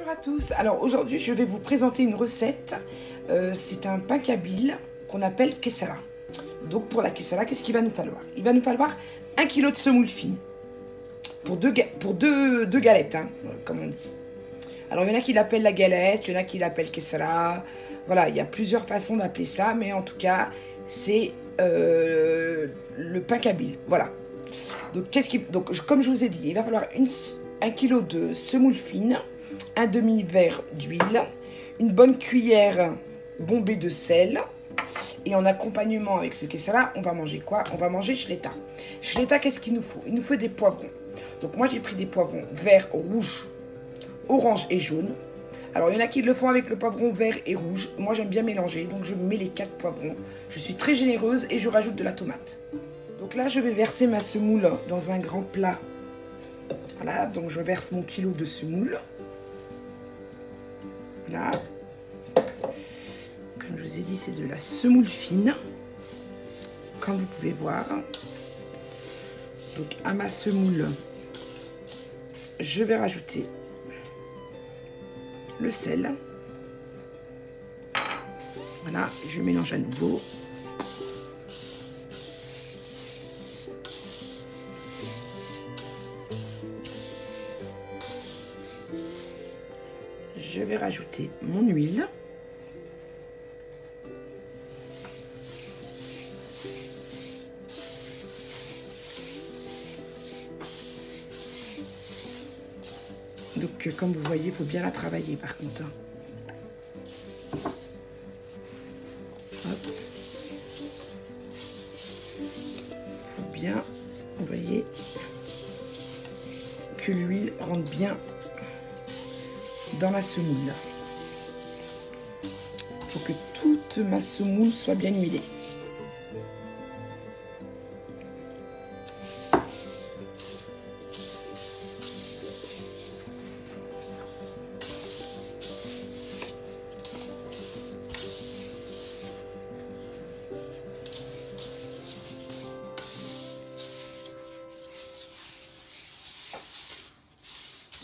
Bonjour à tous, alors aujourd'hui je vais vous présenter une recette, c'est un pain kabyle qu'on appelle kessala. Donc pour la kessala, qu'est-ce qu'il va nous falloir? Il va nous falloir 1 kg de semoule fine, pour deux galettes, hein, comme on dit. Alors il y en a qui l'appellent la galette, il y en a qui l'appellent kessala, voilà, il y a plusieurs façons d'appeler ça, mais en tout cas c'est le pain kabyle, voilà. Donc comme je vous ai dit, il va falloir 1 kg de semoule fine, un demi-verre d'huile, une bonne cuillère bombée de sel. Et en accompagnement avec ce kessala, on va manger quoi? On va manger shleta. Shleta, qu'est-ce qu'il nous faut? Il nous faut des poivrons. Donc moi j'ai pris des poivrons verts, rouges, orange et jaune. Alors il y en a qui le font avec le poivron vert et rouge. Moi j'aime bien mélanger, donc je mets les 4 poivrons. Je suis très généreuse et je rajoute de la tomate. Donc là je vais verser ma semoule dans un grand plat. Voilà, donc je verse mon kilo de semoule. Là, comme je vous ai dit, c'est de la semoule fine, comme vous pouvez voir. Donc à ma semoule, je vais rajouter le sel. Voilà, je mélange à nouveau. Je vais rajouter mon huile. Donc, comme vous voyez, il faut bien la travailler par contre. Hop. Il faut bien, vous voyez, que l'huile rentre bien dans la semoule. Il faut que toute ma semoule soit bien huilée.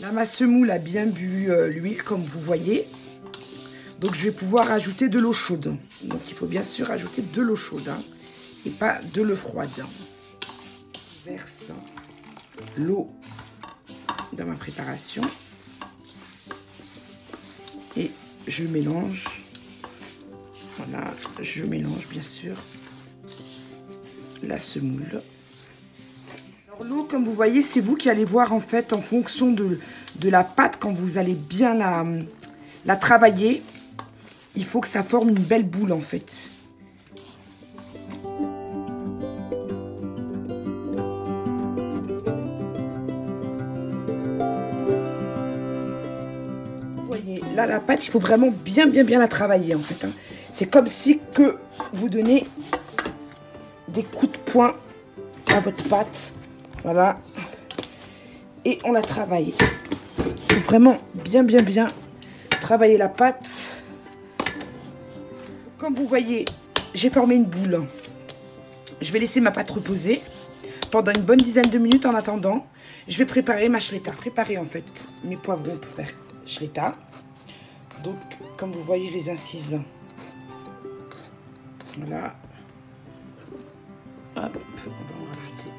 Là, ma semoule a bien bu l'huile, comme vous voyez. Donc, je vais pouvoir ajouter de l'eau chaude. Donc, il faut bien sûr ajouter de l'eau chaude, hein, et pas de l'eau froide. Je verse l'eau dans ma préparation. Et je mélange. Voilà, je mélange bien sûr la semoule. L'eau, comme vous voyez, c'est vous qui allez voir en fait en fonction de la pâte, quand vous allez bien la travailler, il faut que ça forme une belle boule en fait. Vous voyez, là la pâte, il faut vraiment bien la travailler en fait, hein. C'est comme si que vous donnez des coups de poing à votre pâte. Voilà, et on la travaille. Il faut vraiment bien travailler la pâte. Comme vous voyez, j'ai formé une boule. Je vais laisser ma pâte reposer pendant une bonne dizaine de minutes. En attendant, je vais préparer ma shleta. Préparer en fait mes poivrons pour faire shleta. Donc, comme vous voyez, je les incise. Voilà. Hop, on va en rajouter.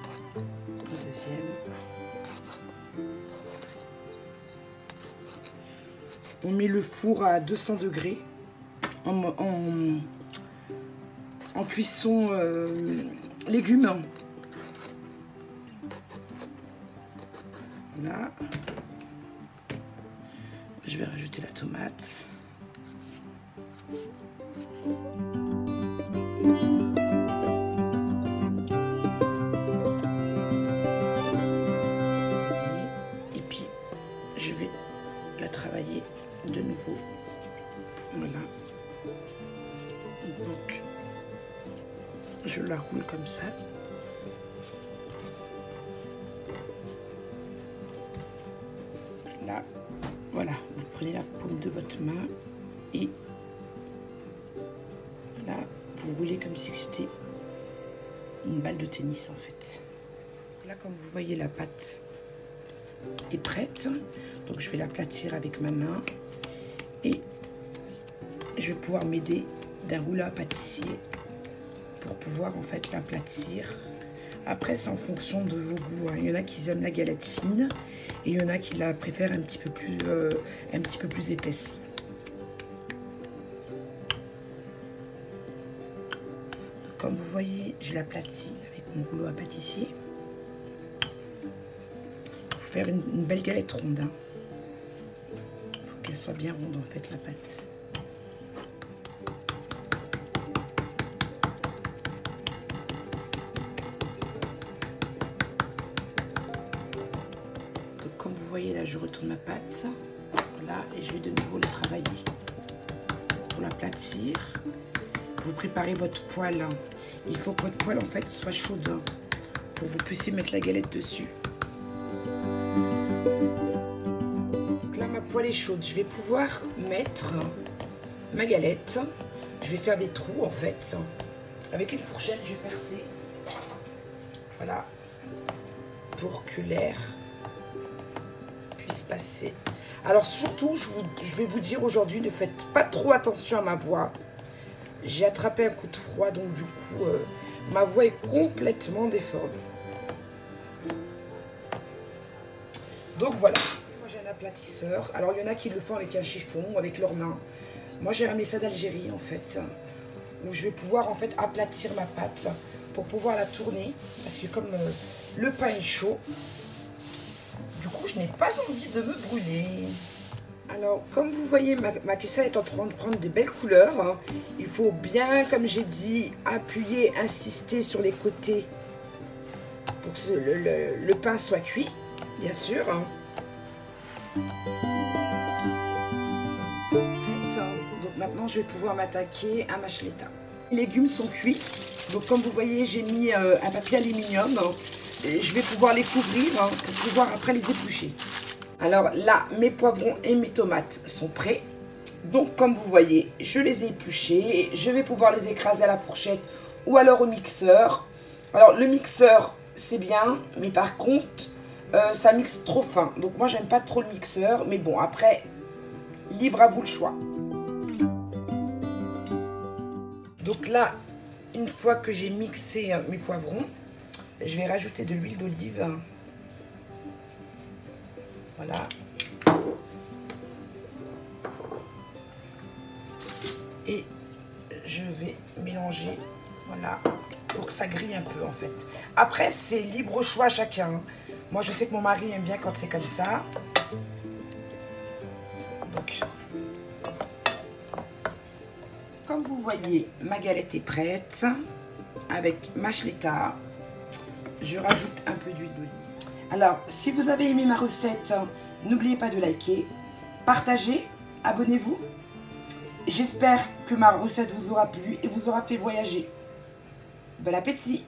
On met le four à 200 degrés en cuisson légumes. Voilà. Je vais rajouter la tomate. Et puis, je vais la travailler de nouveau. Voilà. Donc, je la roule comme ça. Là, voilà. Vous prenez la paume de votre main et là, vous roulez comme si c'était une balle de tennis en fait. Là, comme vous voyez, la pâte est prête. Donc je vais l'aplatir avec ma main. Et je vais pouvoir m'aider d'un rouleau à pâtissier pour pouvoir en fait l'aplatir. Après c'est en fonction de vos goûts, hein. Il y en a qui aiment la galette fine et il y en a qui la préfèrent un petit peu plus épaisse. Comme vous voyez, je l'aplatis avec mon rouleau à pâtissier. Il faut faire une belle galette ronde, hein. Il faut qu'elle soit bien ronde en fait la pâte. Donc comme vous voyez là, je retourne ma pâte. Voilà, et je vais de nouveau le travailler. Pour l'aplatir, vous préparez votre poêle, hein. Il faut que votre poêle en fait soit chaude, hein, pour que vous puissiez mettre la galette dessus. Donc là ma poêle est chaude, je vais pouvoir mettre ma galette. Je vais faire des trous en fait. Avec une fourchette, je vais percer. Voilà. Pour que l'air puisse passer. Alors surtout, je vais vous dire aujourd'hui, ne faites pas trop attention à ma voix. J'ai attrapé un coup de froid, donc du coup, ma voix est complètement déformée. Donc voilà. Moi j'ai un aplatisseur. Alors il y en a qui le font avec un chiffon ou avec leurs mains. Moi j'ai ramené ça d'Algérie en fait. Où je vais pouvoir en fait aplatir ma pâte pour pouvoir la tourner. Parce que comme le pain est chaud, du coup je n'ai pas envie de me brûler. Alors, comme vous voyez, ma kessa est en train de prendre de belles couleurs, hein. Il faut bien, comme j'ai dit, appuyer, insister sur les côtés pour que le pain soit cuit, bien sûr, hein. Donc maintenant, je vais pouvoir m'attaquer à macheleta. Les légumes sont cuits. Donc, comme vous voyez, j'ai mis un papier aluminium. Hein, et je vais pouvoir les couvrir, hein, pour pouvoir après les éplucher. Alors là, mes poivrons et mes tomates sont prêts. Donc comme vous voyez, je les ai épluchés. Je vais pouvoir les écraser à la fourchette ou alors au mixeur. Alors le mixeur, c'est bien, mais par contre, ça mixe trop fin. Donc moi, j'aime pas trop le mixeur. Mais bon, après, libre à vous le choix. Donc là, une fois que j'ai mixé mes poivrons, je vais rajouter de l'huile d'olive. Voilà. Et je vais mélanger, voilà, pour que ça grille un peu en fait. Après, c'est libre choix à chacun. Moi, je sais que mon mari aime bien quand c'est comme ça. Donc, comme vous voyez, ma galette est prête. Avec macheleta, je rajoute un peu d'huile d'olive. Alors, si vous avez aimé ma recette, n'oubliez pas de liker, partager, abonnez-vous. J'espère que ma recette vous aura plu et vous aura fait voyager. Bon appétit!